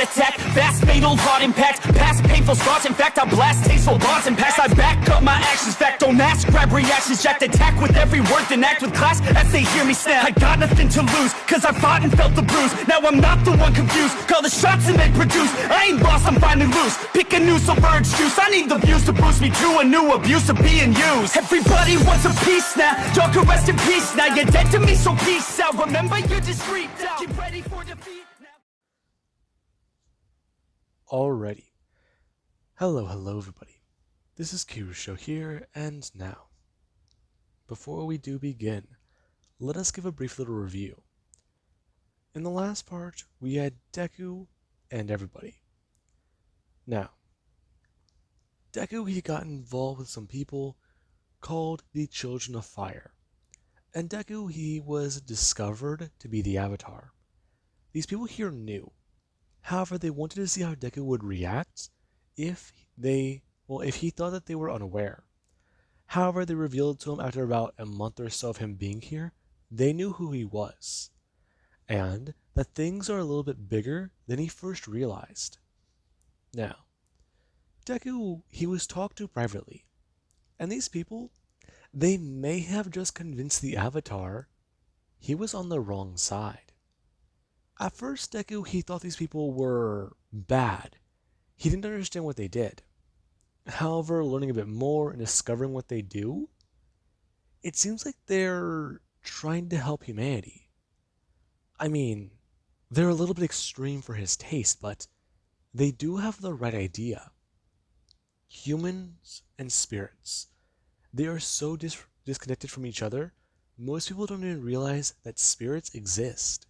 heart attack, fast fatal heart impact, past painful scars. In fact, I blast tasteful bars and pass. I back up my actions, fact don't ask, grab reactions, jacked attack with every word, then act with class as they hear me snap. I got nothing to lose, cause I fought and felt the bruise. Now I'm not the one confused, call the shots and they produce. I ain't lost, I'm finally loose, pick a new submerged juice. I need the views to boost me to a new abuse of being used. Everybody wants a piece now, y'all can rest in peace now. You're dead to me, so peace out. Remember you're discreet now, get ready for defeat now. Alrighty. Hello everybody. This is Kirusho here, and now, before we do begin, let us give a brief little review. In the last part, we had Deku and everybody. Now, Deku, he got involved with some people called the Children of Fire. And Deku, he was discovered to be the Avatar. These people here knew. However, they wanted to see how Deku would react if he thought that they were unaware. However, they revealed to him after about a month or so of him being here, they knew who he was, and that things are a little bit bigger than he first realized. Now, Deku, he was talked to privately, and these people, they may have just convinced the Avatar he was on the wrong side. At first, Deku, he thought these people were bad. He didn't understand what they did. However, learning a bit more and discovering what they do, it seems like they're trying to help humanity. I mean, they're a little bit extreme for his taste, but they do have the right idea. Humans and spirits, they are so disconnected from each other, most people don't even realize that spirits exist.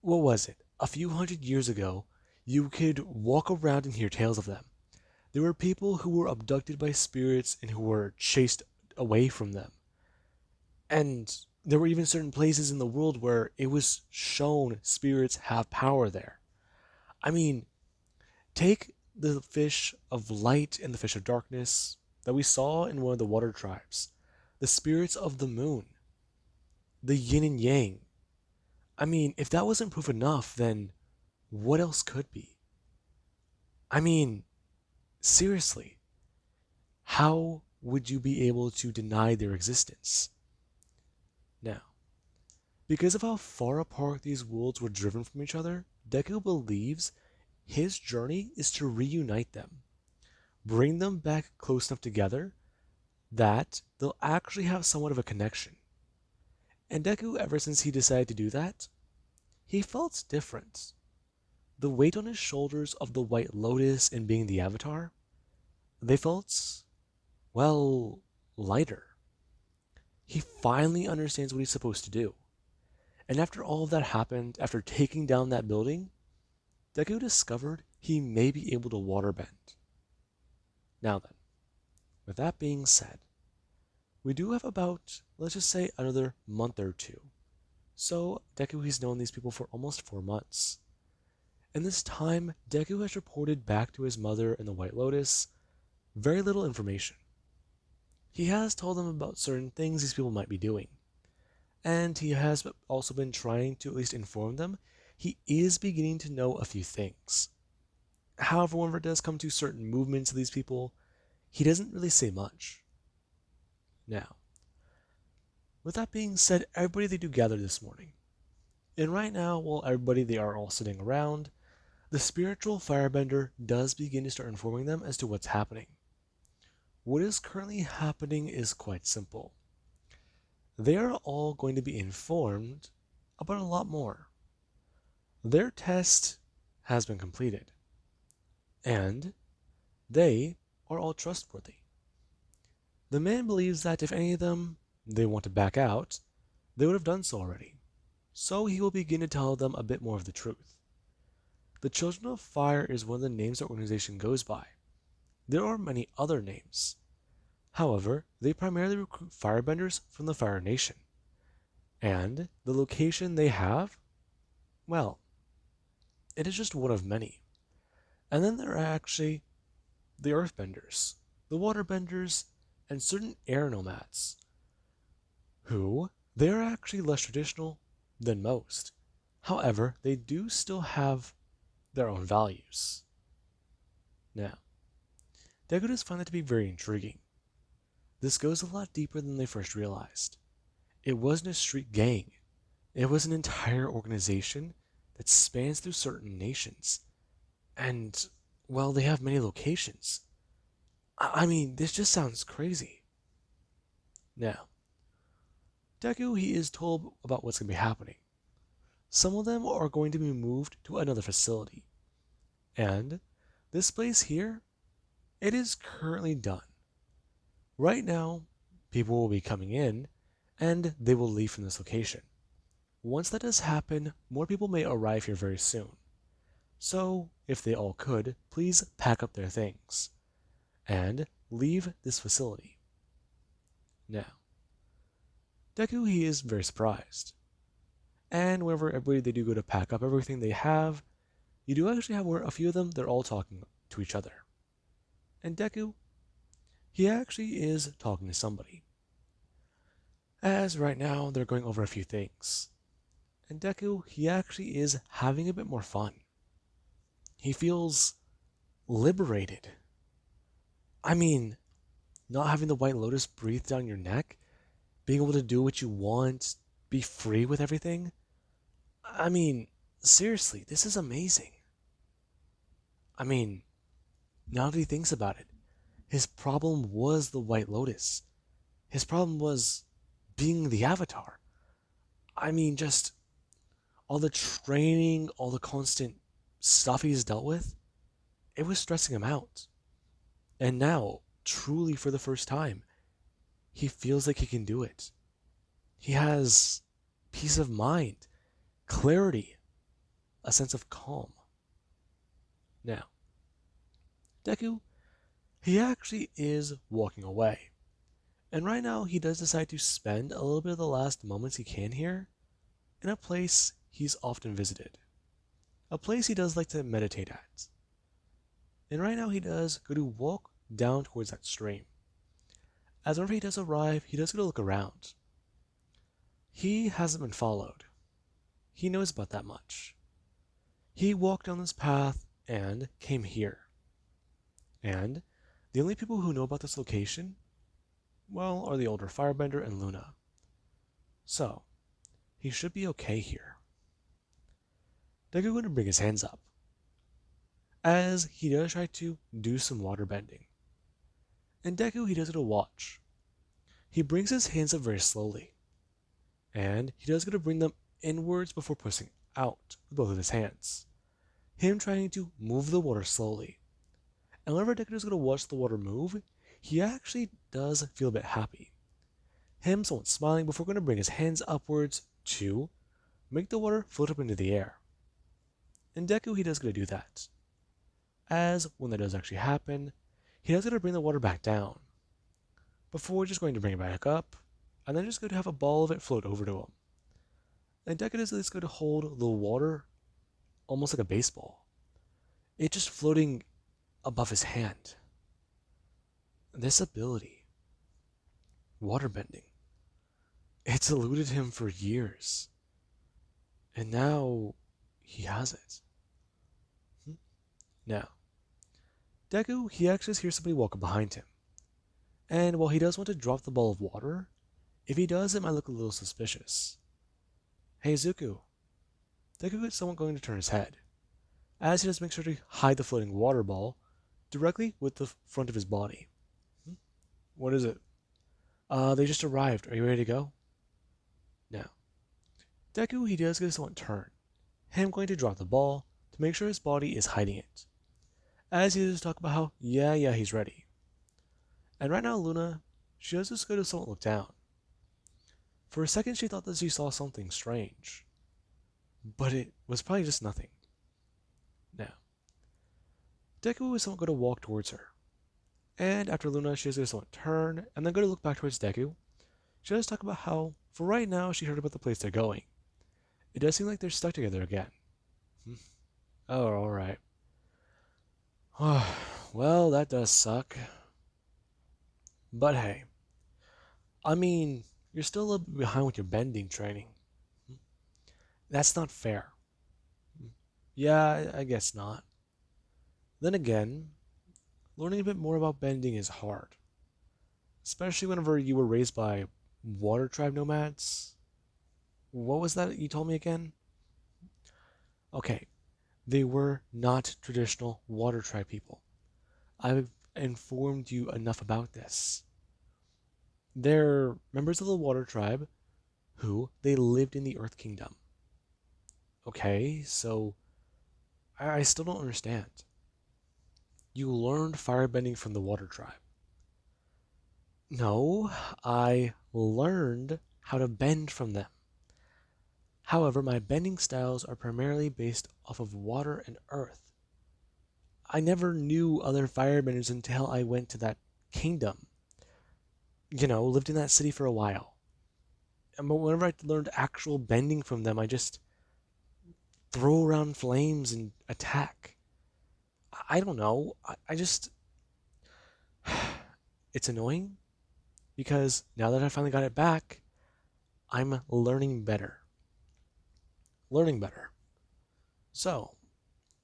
What was it? A few hundred years ago, you could walk around and hear tales of them. There were people who were abducted by spirits and who were chased away from them. And there were even certain places in the world where it was shown spirits have power there. I mean, take the fish of light and the fish of darkness that we saw in one of the water tribes. The spirits of the moon. The yin and yang. I mean, if that wasn't proof enough, then what else could be? I mean, seriously, how would you be able to deny their existence? Now, because of how far apart these worlds were driven from each other, Deku believes his journey is to reunite them, bring them back close enough together that they'll actually have somewhat of a connection. And Deku, ever since he decided to do that, he felt different. The weight on his shoulders of the White Lotus and being the Avatar, they felt, well, lighter. He finally understands what he's supposed to do. And after all of that happened, after taking down that building, Deku discovered he may be able to waterbend. Now then, with that being said, we do have about, let's just say, another month or two. So, Deku, he's known these people for almost 4 months. In this time, Deku has reported back to his mother and the White Lotus very little information. He has told them about certain things these people might be doing. And he has also been trying to at least inform them he is beginning to know a few things. However, whenever it does come to certain movements of these people, he doesn't really say much. Now, with that being said, everybody, they do gather this morning. And right now, while everybody, they are all sitting around, the spiritual firebender does begin to start informing them as to what's happening. What is currently happening is quite simple. They are all going to be informed about a lot more. Their test has been completed, and they are all trustworthy. The man believes that if any of them they want to back out, they would have done so already. So he will begin to tell them a bit more of the truth. The Children of Fire is one of the names the organization goes by. There are many other names. However, they primarily recruit firebenders from the Fire Nation. And the location they have, well, it is just one of many. And then there are actually the Earthbenders, the Waterbenders, and certain air nomads, who they are actually less traditional than most. However, they do still have their own values. Now, Deku does find that to be very intriguing. This goes a lot deeper than they first realized. It wasn't a street gang, it was an entire organization that spans through certain nations. And, well, they have many locations. I mean, this just sounds crazy. Now, Deku, he is told about what's going to be happening. Some of them are going to be moved to another facility. And this place here, it is currently done. Right now, people will be coming in and they will leave from this location. Once that does happen, more people may arrive here very soon. So, if they all could, please pack up their things and leave this facility. Now, Deku, he is very surprised. And whenever everybody they do go to pack up everything they have, you do actually have where a few of them they're all talking to each other. And Deku, he actually is talking to somebody. As right now they're going over a few things. And Deku, he actually is having a bit more fun. He feels liberated. I mean, not having the White Lotus breathe down your neck, being able to do what you want, be free with everything. I mean, seriously, this is amazing. I mean, now that he thinks about it, his problem was the White Lotus. His problem was being the Avatar. I mean, just all the training, all the constant stuff he's dealt with, it was stressing him out. And now, truly for the first time, he feels like he can do it. He has peace of mind, clarity, a sense of calm. Now, Deku, he actually is walking away. And right now, he does decide to spend a little bit of the last moments he can here in a place he's often visited. A place he does like to meditate at. And right now, he does go to walk down towards that stream. As whenever he does arrive, he does go to look around. He hasn't been followed. He knows about that much. He walked down this path and came here. And the only people who know about this location, well, are the older Firebender and Luna. So, he should be okay here. Deku going to bring his hands up, as he does try to do some water bending. And Deku, he does it a watch. He brings his hands up very slowly, and he does go to bring them inwards before pushing out with both of his hands. Him trying to move the water slowly. And whenever Deku is going to watch the water move, he actually does feel a bit happy. Him somewhat smiling before going to bring his hands upwards to make the water float up into the air. And Deku, he does going to do that. As when that does actually happen, he does going to bring the water back down. Before just going to bring it back up, and then just going to have a ball of it float over to him. And Deku is just going to hold the water almost like a baseball. It just floating above his hand. This ability, waterbending, it's eluded him for years. And now he has it. Now, Deku, he actually hears somebody walking behind him. And while he does want to drop the ball of water, if he does, it might look a little suspicious. Hey, Zuko. Deku is someone going to turn his head, as he does make sure to hide the floating water ball directly with the front of his body. What is it? They just arrived. Are you ready to go? Now, Deku, he does get someone turn. Him going to drop the ball to make sure his body is hiding it. As he does talk about how, yeah, he's ready. And right now, Luna, she does just go to someone look down. For a second, she thought that she saw something strange. But it was probably just nothing. Now, Deku is someone going to walk towards her. And after Luna, she is going to someone turn and then go to look back towards Deku. She does talk about how, for right now, she heard about the place they're going. It does seem like they're stuck together again. Oh, alright. Well, that does suck. But hey, I mean, you're still a little bit behind with your bending training. That's not fair. Yeah, I guess not. Then again, learning a bit more about bending is hard, especially whenever you were raised by water tribe nomads. What was that you told me again? Okay, they were not traditional water tribe people. I've informed you enough about this. They're members of the water tribe who they lived in the Earth Kingdom. Okay, so I still don't understand. You learned firebending from the water tribe. No, I learned how to bend from them. However, my bending styles are primarily based off of water and earth. I never knew other firebenders until I went to that kingdom. Lived in that city for a while. And whenever I learned actual bending from them, I just throw around flames and attack. I don't know. I just. It's annoying because now that I finally got it back, I'm learning better. Learning better. So,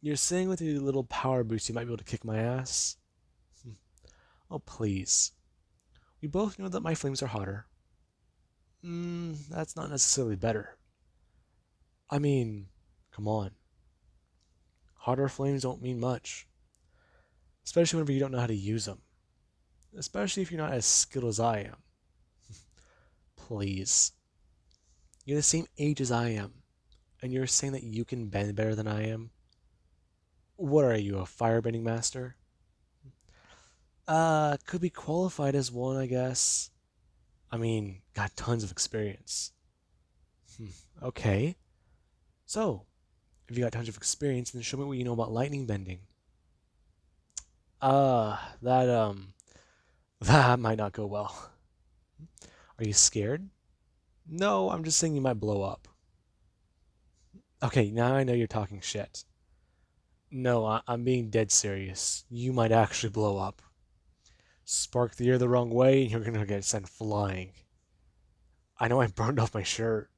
you're saying with your little power boost you might be able to kick my ass? Oh, please. We both know that my flames are hotter. That's not necessarily better. I mean, come on. Hotter flames don't mean much, especially whenever you don't know how to use them. Especially if you're not as skilled as I am. Please. You're the same age as I am, and you're saying that you can bend better than I am? What are you, a firebending master? Could be qualified as one, I guess. I mean, got tons of experience. Hmm, okay. So, if you got tons of experience, then show me what you know about lightning bending. That, that might not go well. Are you scared? No, I'm just saying you might blow up. Okay, now I know you're talking shit. No, I'm being dead serious. You might actually blow up. Spark the air the wrong way, and you're gonna get sent flying. I know I burned off my shirt.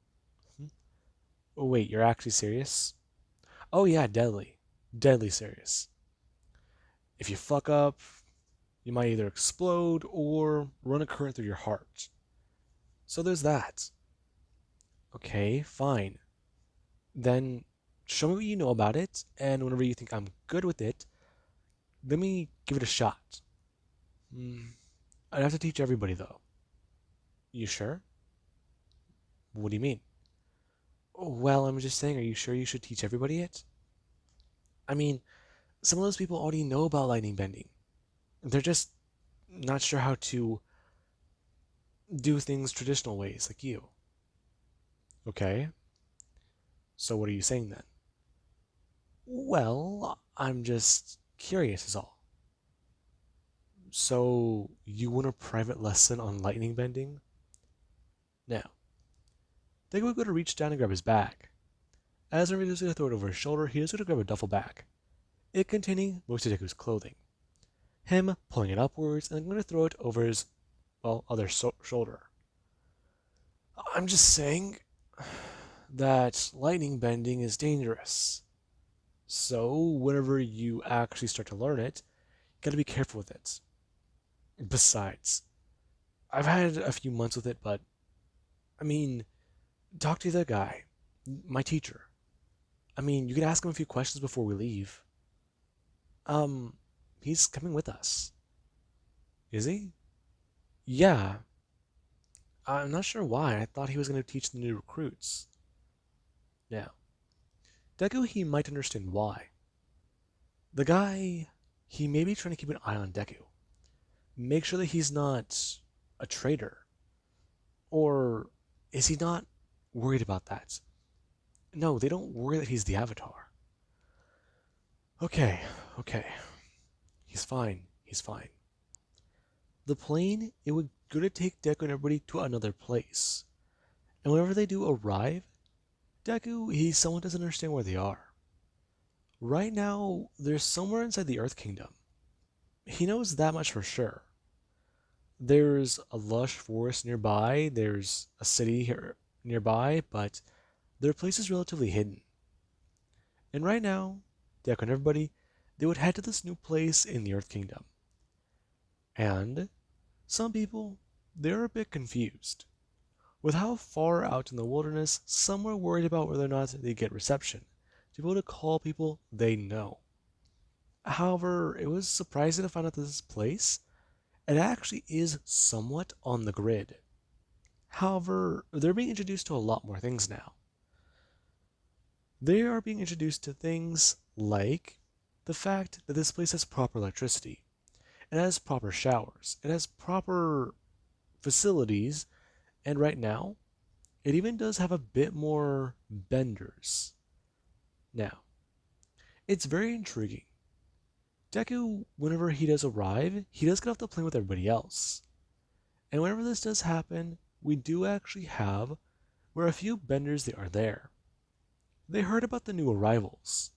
Oh, wait, you're actually serious? Oh, yeah, deadly. Deadly serious. If you fuck up, you might either explode or run a current through your heart. So there's that. Okay, fine. Then show me what you know about it, and whenever you think I'm good with it, let me give it a shot. Hmm, I'd have to teach everybody, though. You sure? What do you mean? Well, I'm just saying, are you sure you should teach everybody it? I mean, some of those people already know about lightning bending. They're just not sure how to do things traditional ways like you. Okay, so what are you saying then? Well, I'm just curious, is all. So, you want a private lesson on lightning bending? Now, Deku would go to reach down and grab his bag. As Naruto is going to throw it over his shoulder, he is going to grab a duffel bag, it containing most of Deku's clothing. Him pulling it upwards and going to throw it over his, well, other shoulder. I'm just saying that lightning bending is dangerous. So, whenever you actually start to learn it, you gotta be careful with it. Besides, I've had a few months with it, but I mean, talk to the guy, my teacher. I mean, you could ask him a few questions before we leave. Um, he's coming with us. Is he? Yeah. I'm not sure why. I thought he was going to teach the new recruits. Now, Deku, he might understand why. The guy, he may be trying to keep an eye on Deku. Make sure that he's not a traitor. Or is he not worried about that? No, they don't worry that he's the Avatar. Okay, okay. He's fine. He's fine. The plane, it would go to take Deku and everybody to another place. And whenever they do arrive, Deku, he somewhat doesn't understand where they are. Right now, they're somewhere inside the Earth Kingdom. He knows that much for sure. There's a lush forest nearby, there's a city here nearby, but their place is relatively hidden. And right now, Deku and everybody, they would head to this new place in the Earth Kingdom. And some people, they're a bit confused. With how far out in the wilderness, some were worried about whether or not they get reception to be able to call people they know. However, it was surprising to find out that this place, it actually is somewhat on the grid. However, they're being introduced to a lot more things now. They are being introduced to things like the fact that this place has proper electricity, it has proper showers, it has proper facilities, and right now, it even does have a bit more benders. Now, it's very intriguing. Deku, whenever he does arrive, he does get off the plane with everybody else. And whenever this does happen, we do actually have where a few benders they are there. They heard about the new arrivals.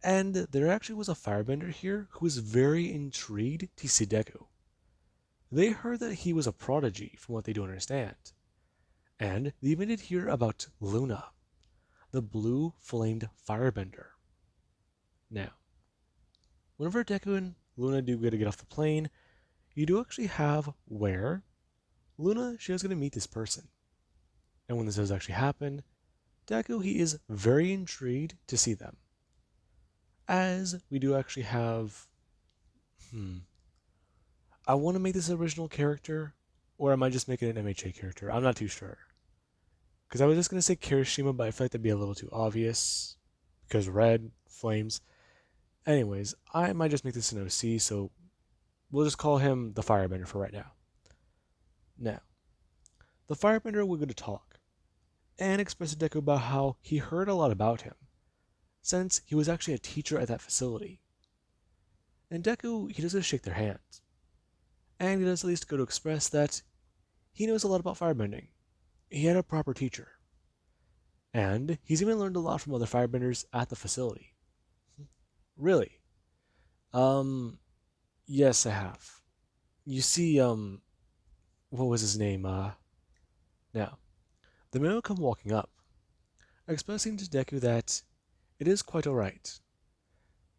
And there actually was a firebender here who was very intrigued to see Deku. They heard that he was a prodigy, from what they do understand. And they even did hear about Luna, the blue flamed firebender. Now, whenever Deku and Luna do get off the plane, you do actually have where Luna, she is going to meet this person. And when this does actually happen, Deku, he is very intrigued to see them. As we do actually have... I want to make this original character, or am I just making an MHA character? I'm not too sure. Because I was just going to say Kirishima, but I feel like that'd be a little too obvious. Because red, flames. Anyways, I might just make this an OC, so we'll just call him the Firebender for right now. Now, the Firebender we're going to talk, and express to Deku about how he heard a lot about him, since he was actually a teacher at that facility. And Deku, he does just shake their hands. And he does at least go to express that he knows a lot about firebending. He had a proper teacher. And he's even learned a lot from other firebenders at the facility. Really? Yes, I have. You see, what was his name? Now, the man will come walking up, expressing to Deku that it is quite alright.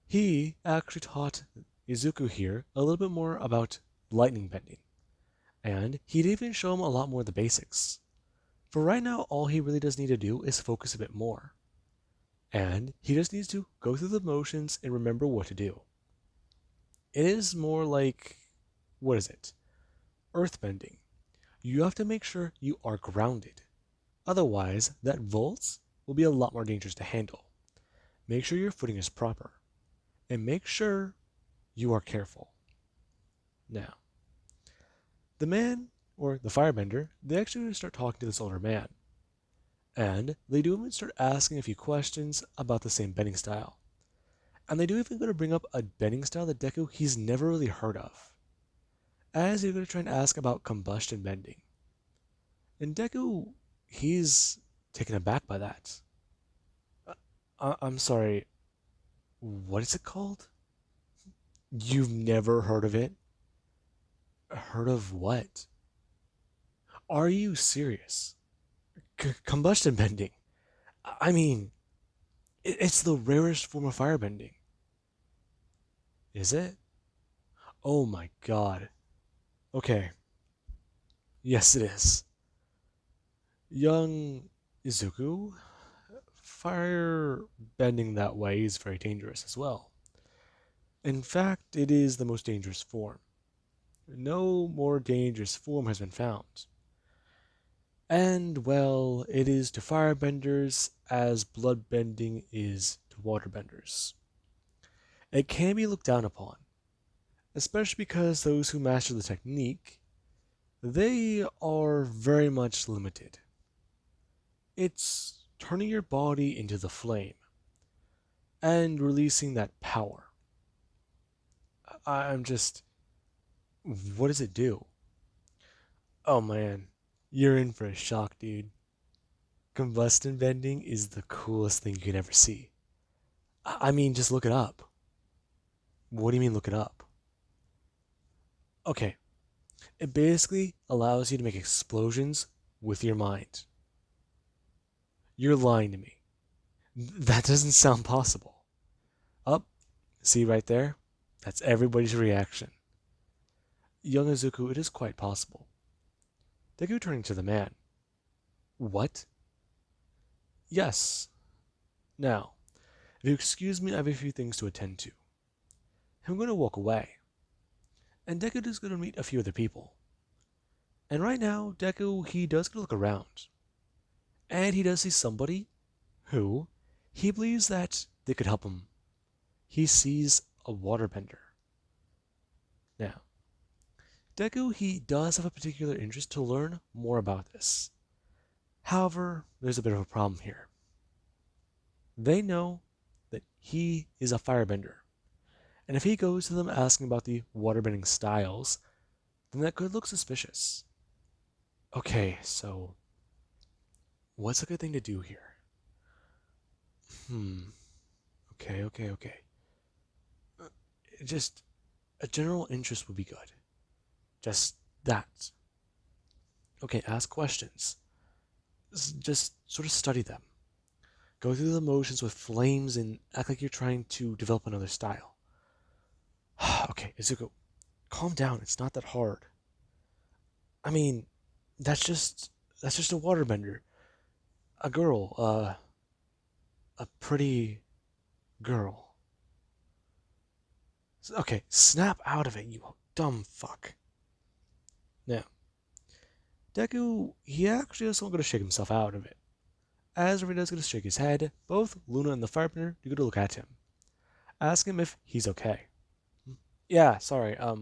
He actually taught Izuku here a little bit more about lightning bending, and he'd even show him a lot more of the basics. For right now, all he really does need to do is focus a bit more. And he just needs to go through the motions and remember what to do. It is more like, what is it? Earthbending. You have to make sure you are grounded. Otherwise, that vault will be a lot more dangerous to handle. Make sure your footing is proper. And make sure you are careful. Now, the man, or the firebender, they actually start talking to this older man. And they do even start asking a few questions about the same bending style. And they do even go to bring up a bending style that Deku he's never really heard of. As they're going to try and ask about combustion bending. And Deku, he's taken aback by that. I'm sorry, what is it called? You've never heard of it? Heard of what? Are you serious? Combustion bending. I mean, it's the rarest form of firebending. Is it? Oh my god. Okay. Yes, it is. Young Izuku, fire bending that way is very dangerous as well. In fact, it is the most dangerous form. No more dangerous form has been found. And, well, it is to firebenders as bloodbending is to waterbenders. It can be looked down upon, especially because those who master the technique, they are very much limited. It's turning your body into the flame and releasing that power. I'm just... What does it do? Oh man, you're in for a shock, dude. Combustion bending is the coolest thing you can ever see. I mean, just look it up. What do you mean look it up? Okay, it basically allows you to make explosions with your mind. You're lying to me. That doesn't sound possible. Up, see right there? That's everybody's reaction. Young Izuku, it is quite possible. Deku turning to the man. What? Yes. Now, if you excuse me, I have a few things to attend to. I'm going to walk away. And Deku is going to meet a few other people. And right now, Deku, he does get to look around. And he does see somebody who he believes that they could help him. He sees a waterbender. Now, Deku, he does have a particular interest to learn more about this. However, there's a bit of a problem here. They know that he is a firebender. And if he goes to them asking about the waterbending styles, then that could look suspicious. Okay, so what's a good thing to do here? Hmm. Okay. Uh, Just a general interest would be good. Just that. Okay, ask questions. Just sort of study them. Go through the motions with flames and act like you're trying to develop another style. Okay, Izuku, calm down. It's not that hard. I mean, that's just that's just a waterbender. A girl, a pretty girl. Okay, snap out of it, you dumb fuck. Now, Deku, he actually is going to shake himself out of it. As Rita's going to shake his head, both Luna and the firebender do go to look at him. Ask him if he's okay. Yeah, sorry, I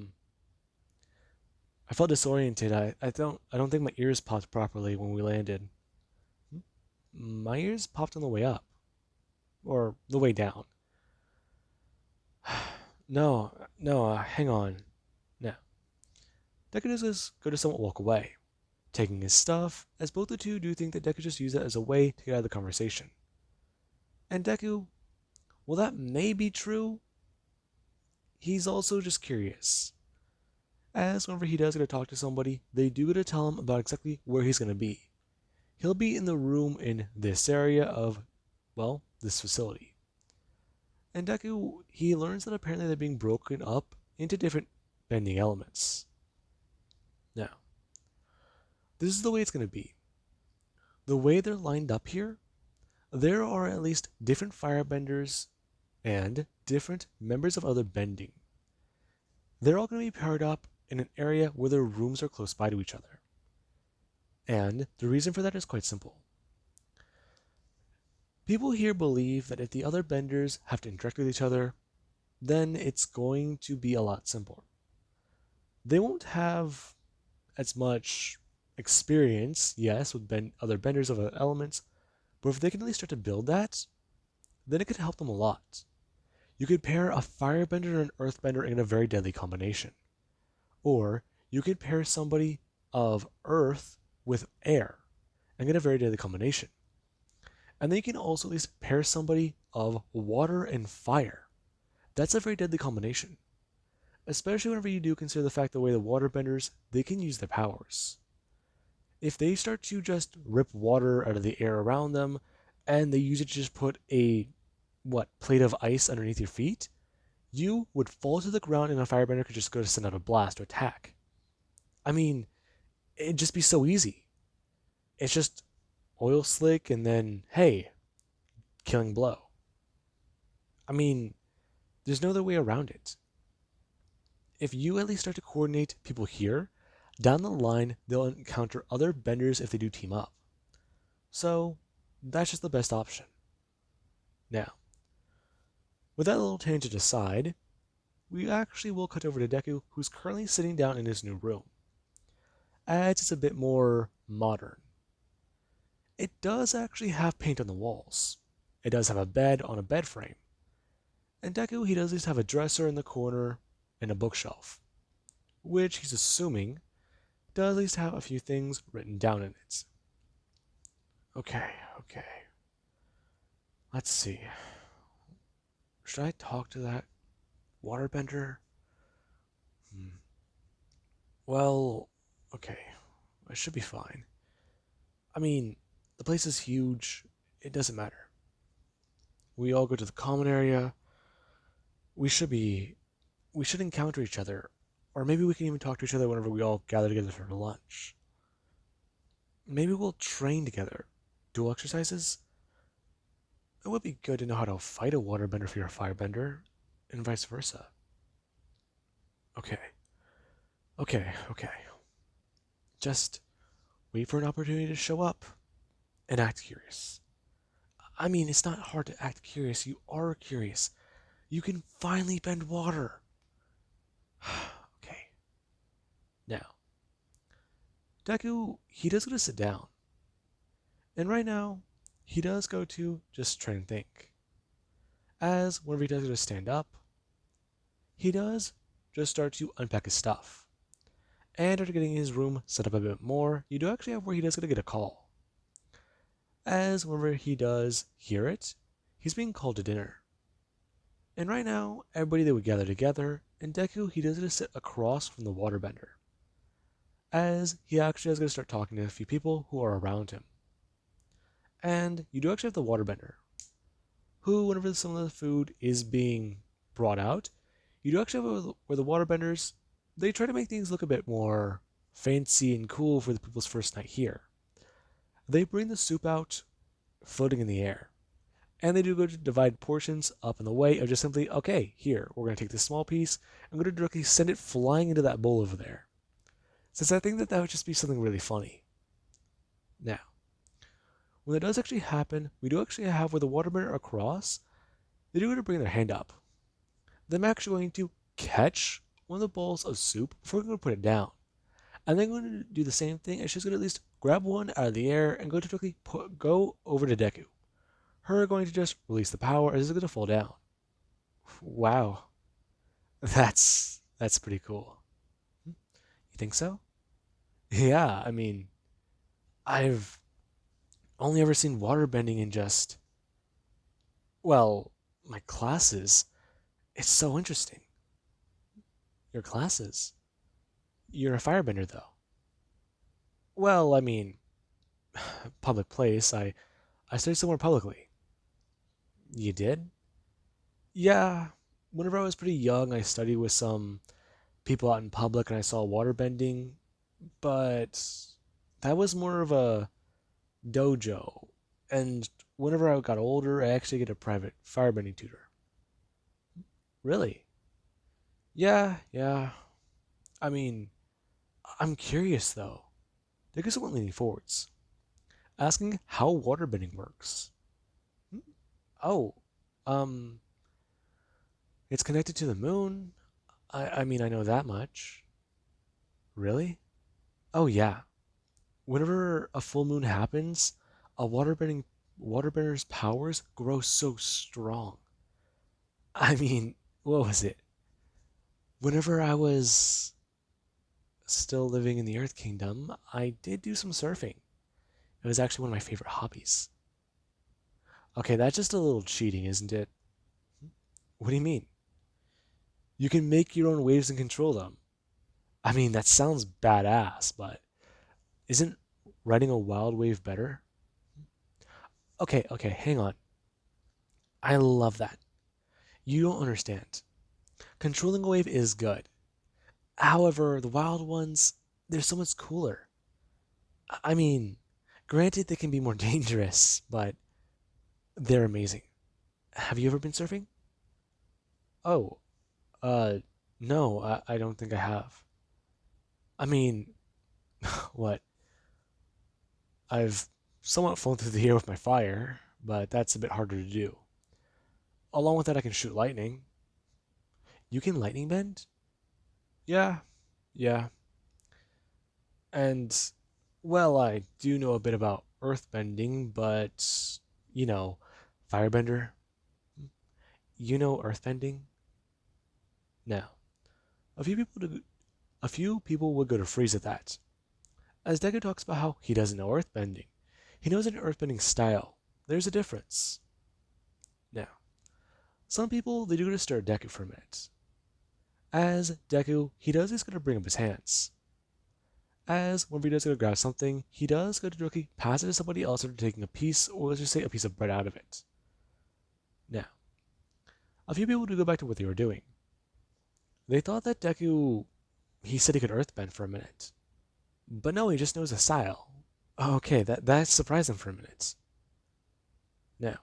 felt disoriented. I don't think my ears popped properly when we landed. My ears popped on the way up. Or the way down. No, hang on. Now, Deku does go to somewhat walk away, taking his stuff, as both the two do think that Deku just used it as a way to get out of the conversation. And Deku, well, that may be true. He's also just curious. As whenever he does get to talk to somebody, they do get to tell him about exactly where he's going to be. He'll be in the room in this area of, well, this facility. And Deku, he learns that apparently they're being broken up into different bending elements. Now, this is the way it's going to be. The way they're lined up here, there are at least different firebenders and different members of other bending. They're all going to be paired up in an area where their rooms are close by to each other. And the reason for that is quite simple. People here believe that if the other benders have to interact with each other, then it's going to be a lot simpler. They won't have as much experience, yes, with other benders of other elements, but if they can at least start to build that, then it could help them a lot. You could pair a firebender and an earthbender in a very deadly combination. Or you could pair somebody of earth with air and get a very deadly combination. And then you can also at least pair somebody of water and fire. That's a very deadly combination. Especially whenever you do consider the fact the way the waterbenders, they can use their powers. If they start to just rip water out of the air around them, and they use it to just put a, plate of ice underneath your feet, you would fall to the ground and a firebender could just go to send out a blast or attack. I mean, it'd just be so easy. It's just oil slick and then, hey, killing blow. I mean, there's no other way around it. If you at least start to coordinate people here, down the line they'll encounter other benders if they do team up. So, that's just the best option. Now, with that little tangent aside, we actually will cut over to Deku, who's currently sitting down in his new room. As it's a bit more modern. It does actually have paint on the walls. It does have a bed on a bed frame. And Deku, he does at least have a dresser in the corner and a bookshelf, which he's assuming does at least have a few things written down in it. Okay. Let's see. Should I talk to that waterbender? Well, okay. I should be fine. I mean, the place is huge. It doesn't matter. we all go to the common area. We should be we should encounter each other, or maybe we can even talk to each other whenever we all gather together for lunch. Maybe we'll train together, do exercises. It would be good to know how to fight a waterbender if you're a firebender, and vice versa. Okay, okay. Just wait for an opportunity to show up and act curious. I mean, it's not hard to act curious. You are curious. You can finally bend water. Okay. Now, Deku, he does go to sit down. And right now, he does go to just try and think. As whenever he does go to stand up, he does just start to unpack his stuff. And after getting his room set up a bit more, you do actually have where he does get a call. As whenever he does hear it, he's being called to dinner. And right now, everybody they would gather together, and Deku, he does get to sit across from the waterbender. As he actually is going to start talking to a few people who are around him. And you do actually have the waterbender, who, whenever some of the food is being brought out, you do actually have where the waterbenders, they try to make things look a bit more fancy and cool for the people's first night here. They bring the soup out floating in the air. And they do go to divide portions up in the way of just simply, okay, here, we're going to take this small piece, and go to directly send it flying into that bowl over there. Since I think that that would just be something really funny. Now, when that does actually happen, we do actually have where the waterbender across, they do going to bring their hand up. Them actually going to catch one of the bowls of soup before we're going to put it down. And then going to do the same thing, and she's going to at least grab one out of the air and go to directly go over to Deku. Her going to just release the power as it's going to fall down. Wow. That's pretty cool. You think so? Yeah, I mean, I've only ever seen waterbending in just, well, my classes. It's so interesting. Your classes? You're a firebender, though. Well, I mean, public place. I studied somewhere publicly. You did? Yeah. Whenever I was pretty young, I studied with some people out in public and I saw waterbending, but that was more of a dojo. And whenever I got older, I actually get a private firebending tutor. Really? Yeah. I mean, I'm curious though. They just went leaning forwards, asking how waterbending works. Hmm? Oh, um, it's connected to the moon. I mean, I know that much. Really? Oh yeah. Whenever a full moon happens, a waterbender's powers grow so strong. I mean, what was it? Whenever I was still living in the Earth Kingdom, I did do some surfing. It was actually one of my favorite hobbies. Okay, that's just a little cheating, isn't it? What do you mean? You can make your own waves and control them. I mean, that sounds badass, but isn't riding a wild wave better? Okay, hang on. I love that. You don't understand. Controlling a wave is good. However, the wild ones, they're so much cooler. I mean, granted, they can be more dangerous, but they're amazing. Have you ever been surfing? Oh, uh, no, I don't think I have. I mean, what? I've somewhat flown through the air with my fire, but that's a bit harder to do. Along with that, I can shoot lightning. You can lightning bend? Yeah, yeah. And, well, I do know a bit about earth bending, but, you know, firebender. You know earth bending? Now, a few people would go to freeze at that. As Deku talks about how he doesn't know earthbending. He knows an earthbending style. There's a difference. Now, some people, they do go to stare at Deku for a minute. As Deku, he does is going to bring up his hands. As whenever he does go to grab something, he does go to directly pass it to somebody else after taking a piece, or let's just say a piece of bread out of it. a few people do go back to what they were doing. They thought that Deku, he said he could earthbend for a minute. But no, he just knows a style. Okay, that surprised them for a minute. Now,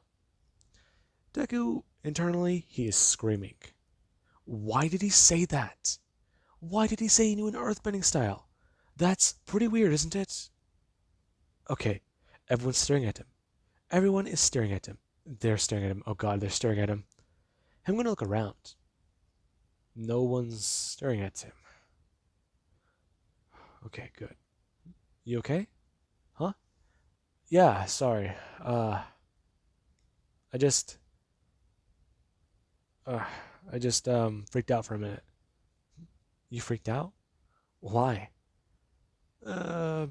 Deku, internally, he is screaming. Why did he say that? Why did he say he knew an earthbending style? That's pretty weird, isn't it? Okay, everyone's staring at him. Everyone is staring at him. They're staring at him. Oh god, they're staring at him. I'm gonna look around. No one's staring at him. Okay, good. You okay? Huh? Yeah, sorry. I just uh I just freaked out for a minute. You freaked out? Why? Uh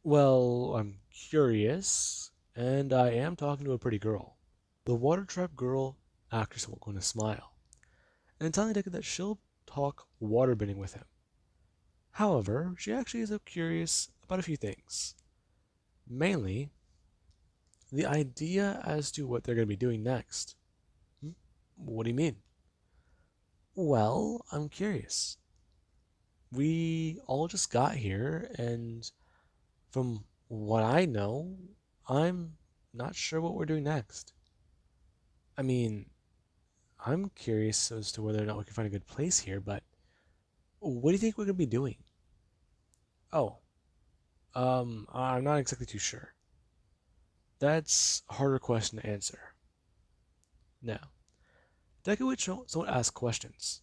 well, I'm curious, and I am talking to a pretty girl. The water trap girl actress won't going to smile, and telling Deku that she'll talk waterbending with him. However, she actually is curious about a few things. Mainly, the idea as to what they're going to be doing next. Hmm? What do you mean? Well, I'm curious. We all just got here, and from what I know, I'm not sure what we're doing next. I mean, I'm curious as to whether or not we can find a good place here, but what do you think we're going to be doing? Oh, I'm not exactly too sure. That's a harder question to answer. Now, Deku would somewhat ask questions,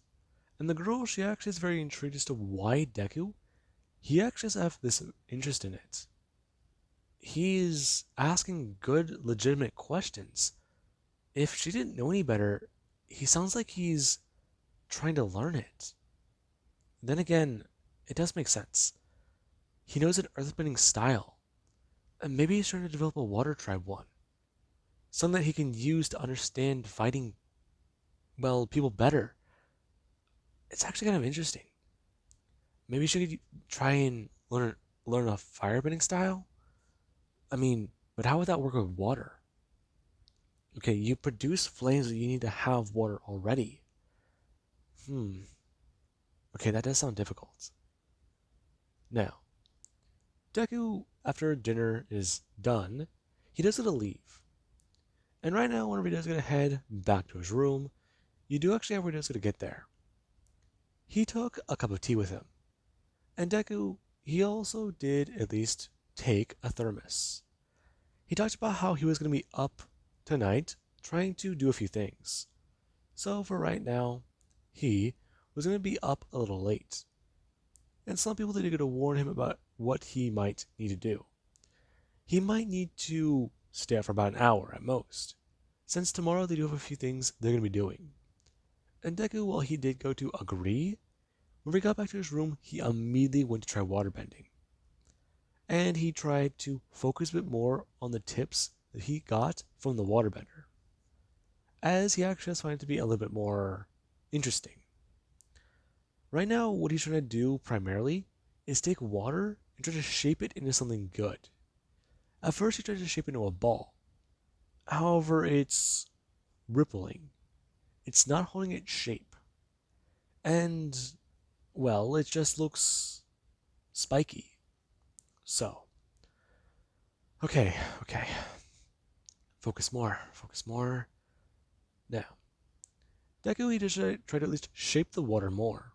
and the girl, she actually is very intrigued as to why Deku, he actually has have this interest in it. He's asking good, legitimate questions. If she didn't know any better, he sounds like he's trying to learn it. Then again, it does make sense. He knows an earthbending style, and maybe he's trying to develop a water tribe one. Something that he can use to understand fighting, well, people better. It's actually kind of interesting. Maybe she could try and learn a firebending style? I mean, but how would that work with water? Okay, you produce flames, but you need to have water already. Okay, that does sound difficult. Now, Deku, after dinner is done, he does get to leave. And right now, whenever he does get to head back to his room, you do actually have where he does get to get there. He took a cup of tea with him. And Deku, he also did at least take a thermos. He talked about how he was going to be up tonight trying to do a few things. So for right now, he was going to be up a little late. And some people did get to warn him about what he might need to do. He might need to stay up for about an hour at most, since tomorrow they do have a few things they're going to be doing. And Deku, while he did go to agree, when he got back to his room, he immediately went to try waterbending. And he tried to focus a bit more on the tips that he got from the waterbender, as he actually has found it to be a little bit more interesting. Right now, what he's trying to do primarily is take water and try to shape it into something good. At first, he tried to shape it into a ball. However, it's rippling. It's not holding its shape. And, well, it just looks spiky. So, okay. Focus more. Now, Deku, he just tried to at least shape the water more.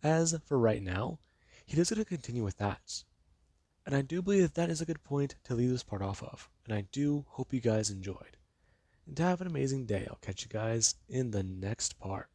As for right now, he does going to continue with that. And I do believe that is a good point to leave this part off of. And I do hope you guys enjoyed. And to have an amazing day. I'll catch you guys in the next part.